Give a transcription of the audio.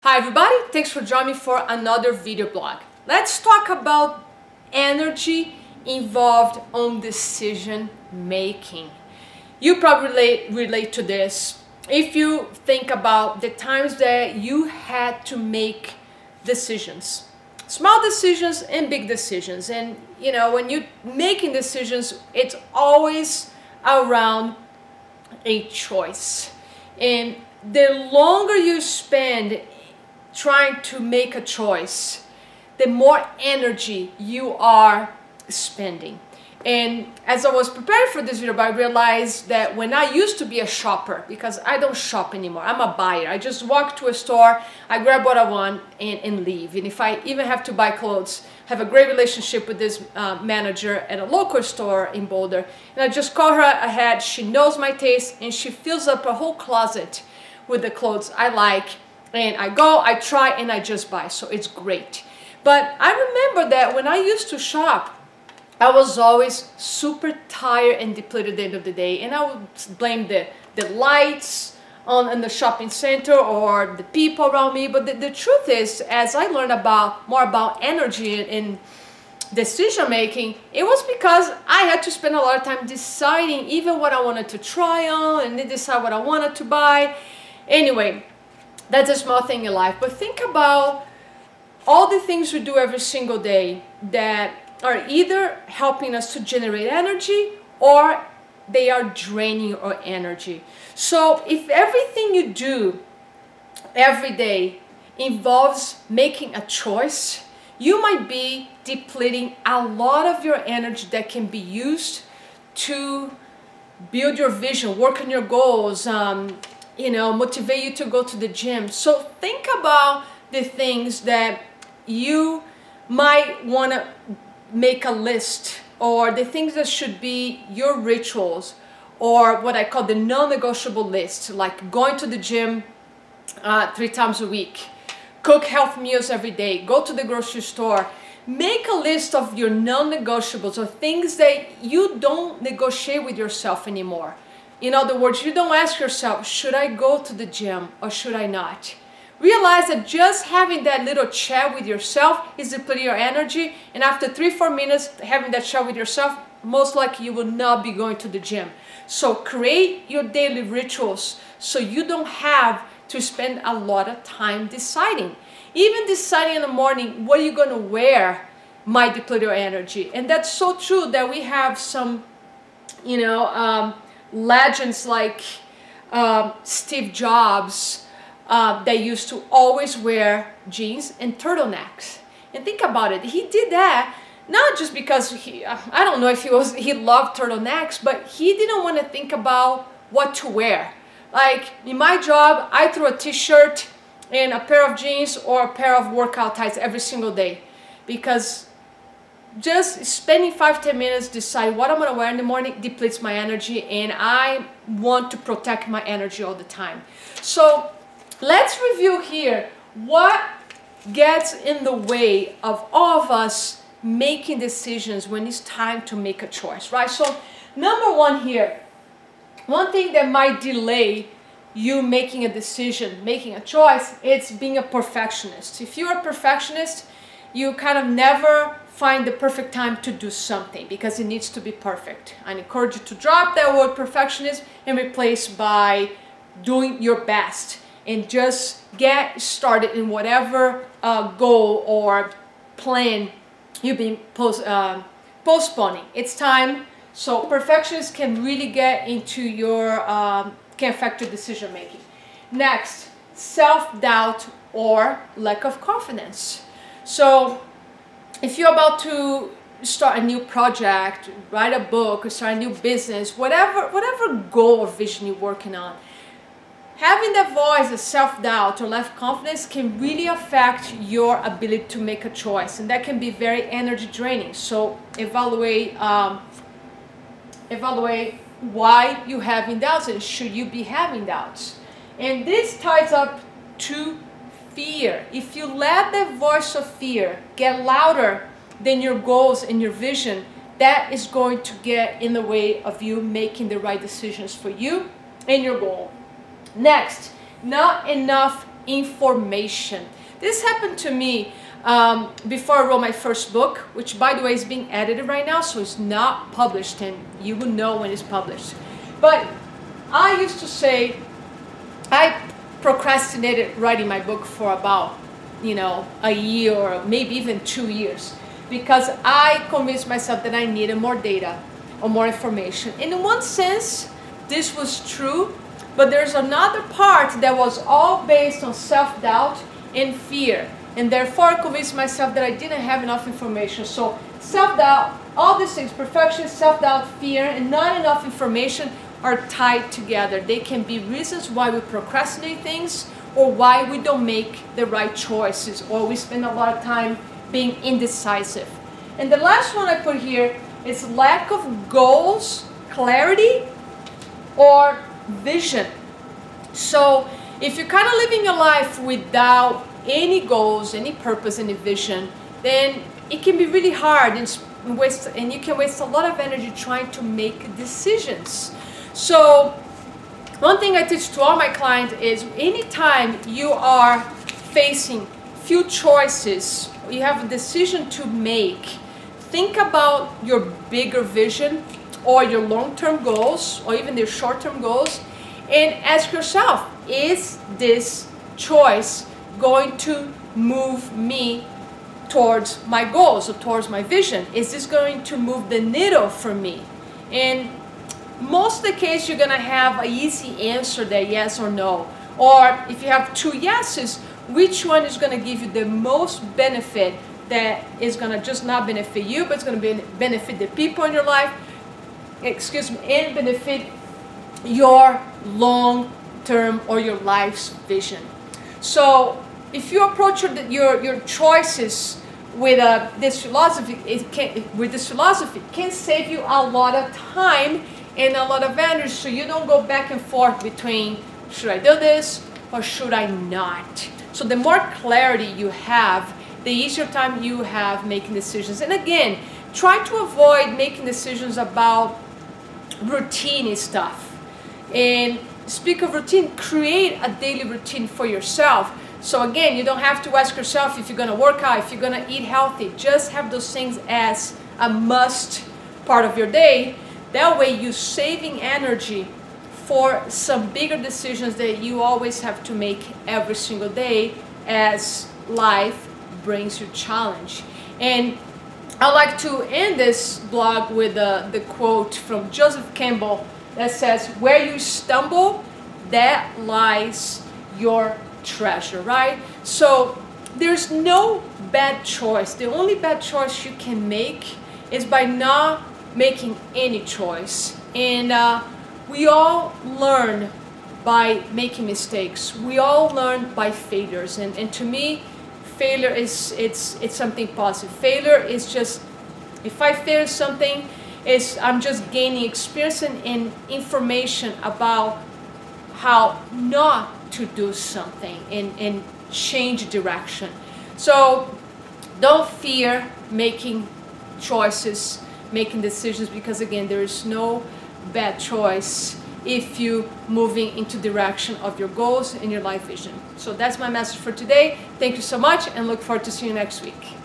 Hi everybody, thanks for joining me for another video blog. Let's talk about energy involved on decision making. You probably relate to this if you think about the times that you had to make decisions. Small decisions and big decisions. And you know, when you're making decisions, it's always around a choice. And the longer you spend trying to make a choice, the more energy you are spending. And as I was preparing for this video, I realized that when I used to be a shopper, because I don't shop anymore, I'm a buyer. I just walk to a store, I grab what I want and leave. And if I even have to buy clothes, I have a great relationship with this manager at a local store in Boulder. And I just call her ahead, she knows my taste, and she fills up a whole closet with the clothes I like. And I go, I try, and I just buy. So it's great. But I remember that when I used to shop, I was always super tired and depleted at the end of the day. And I would blame the lights in the shopping center or the people around me. But the truth is, as I learned more about energy and decision making, it was because I had to spend a lot of time deciding even what I wanted to try on and then decide what I wanted to buy. Anyway, that's a small thing in life, but think about all the things we do every single day that are either helping us to generate energy or they are draining our energy. So if everything you do every day involves making a choice, you might be depleting a lot of your energy that can be used to build your vision, work on your goals, motivate you to go to the gym. So think about the things that you might want to make a list, or the things that should be your rituals, or what I call the non-negotiable list, like going to the gym 3 times a week, cook health meals every day, go to the grocery store. Make a list of your non-negotiables, or things that you don't negotiate with yourself anymore. In other words, you don't ask yourself, should I go to the gym or should I not? Realize that just having that little chat with yourself is depleting your energy, and after 3-4 minutes having that chat with yourself, most likely you will not be going to the gym. So create your daily rituals so you don't have to spend a lot of time deciding. Even deciding in the morning what are you going to wear might deplete your energy. And that's so true that we have some, legends like Steve Jobs that used to always wear jeans and turtlenecks. And think about it, he did that not just because I don't know if he loved turtlenecks, but he didn't want to think about what to wear. Like in my job, I throw a t-shirt and a pair of jeans or a pair of workout tights every single day, because just spending 5-10 minutes decide what I'm going to wear in the morning depletes my energy, and I want to protect my energy all the time. So let's review here what gets in the way of all of us making decisions when it's time to make a choice, right? So number one here, one thing that might delay you making a decision, making a choice, it's being a perfectionist. If you're a perfectionist, you kind of never find the perfect time to do something because it needs to be perfect. I encourage you to drop that word perfectionist and replace by doing your best, and just get started in whatever goal or plan you've been postponing. It's time. So perfectionists can really get into your, can affect your decision making. Next, self-doubt or lack of confidence. So if you're about to start a new project, write a book, or start a new business, whatever goal or vision you're working on, having that voice of self-doubt or lack of confidence can really affect your ability to make a choice, and that can be very energy draining. So evaluate why you're having doubts, and should you be having doubts. And this ties up to fear. If you let the voice of fear get louder than your goals and your vision, that is going to get in the way of you making the right decisions for you and your goal. Next, not enough information. This happened to me before I wrote my first book, which by the way is being edited right now, so it's not published, and you will know when it's published. But I used to say, I procrastinated writing my book for about, a year or maybe even 2 years, because I convinced myself that I needed more data or more information. And in one sense, this was true, but there's another part that was all based on self-doubt and fear. And therefore, I convinced myself that I didn't have enough information. So self-doubt, all these things, perfection, self-doubt, fear, and not enough information are tied together. They can be reasons why we procrastinate things, or why we don't make the right choices, or we spend a lot of time being indecisive. And the last one I put here is lack of goals, clarity, or vision. So if you're kind of living your life without any goals, any purpose, any vision, then it can be really hard, and you can waste a lot of energy trying to make decisions. So one thing I teach to all my clients is anytime you are facing few choices, you have a decision to make, think about your bigger vision or your long-term goals or even your short-term goals, and ask yourself, is this choice going to move me towards my goals or towards my vision? Is this going to move the needle for me? And most of the case, you're gonna have an easy answer there, yes or no. Or if you have two yeses, which one is gonna give you the most benefit that is gonna just not benefit you, but it's gonna benefit the people in your life, and benefit your long-term or your life's vision. So if you approach your choices with this philosophy, it can save you a lot of time and a lot of energy, so you don't go back and forth between, should I do this or should I not? So the more clarity you have, the easier time you have making decisions. And again, try to avoid making decisions about routine stuff. And speak of routine, create a daily routine for yourself. So again, you don't have to ask yourself if you're gonna work out, if you're gonna eat healthy. Just have those things as a must part of your day. That way you're saving energy for some bigger decisions that you always have to make every single day as life brings you challenge. And I like to end this blog with the quote from Joseph Campbell that says, where you stumble, that lies your treasure, right? So there's no bad choice. The only bad choice you can make is by not making any choice. And we all learn by making mistakes. We all learn by failures. And to me, failure is it's something positive. Failure is just, if I fail something, I'm just gaining experience and information about how not to do something and change direction. So don't fear making choices, making decisions, because again, there is no bad choice if you moving into direction of your goals and your life vision. So that's my message for today. Thank you so much, and look forward to seeing you next week.